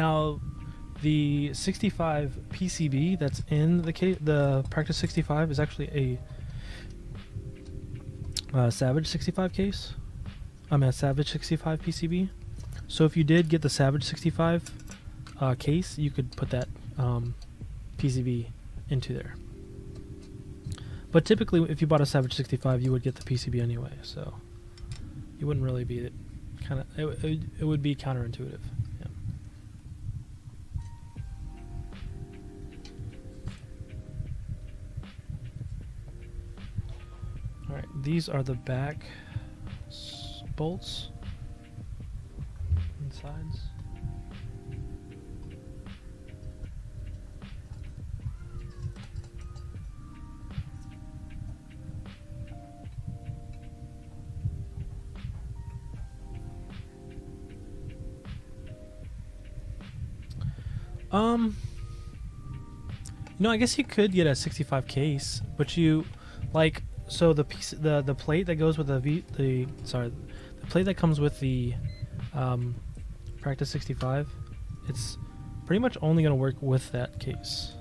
Now, the 65 PCB that's in the Practice 65 is actually a Savage 65 case. A Savage 65 PCB. So if you did get the Savage 65 case, you could put that PCB into there. But typically, if you bought a Savage 65, you would get the PCB anyway, so you wouldn't really be it would be counterintuitive. Yeah. All right, these are the back bolts and sides. I guess you could get a 65 case, but so the plate that goes with the plate that comes with the Practice 65, it's pretty much only going to work with that case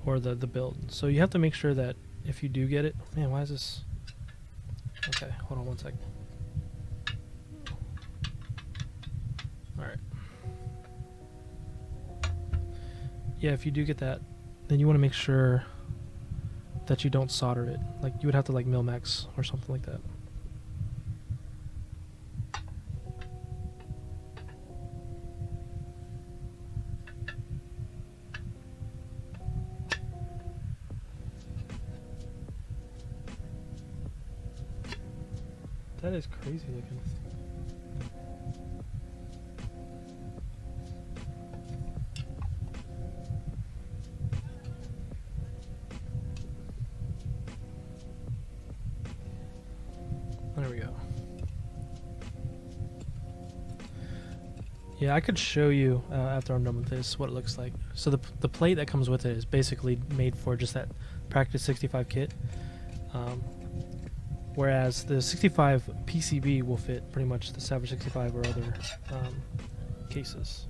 or the build. So you have to make sure that if you do get it, man, why is this? Okay, hold on one second. All right. Yeah, if you do get that, then you want to make sure that you don't solder it. Like, you would have to like Mil-Max or something like that. That is crazy looking. There we go. Yeah, I could show you after I'm done with this what it looks like. So the plate that comes with it is basically made for just that Practice 65 kit. Whereas the 65 PCB will fit pretty much the Savage 65 or other cases.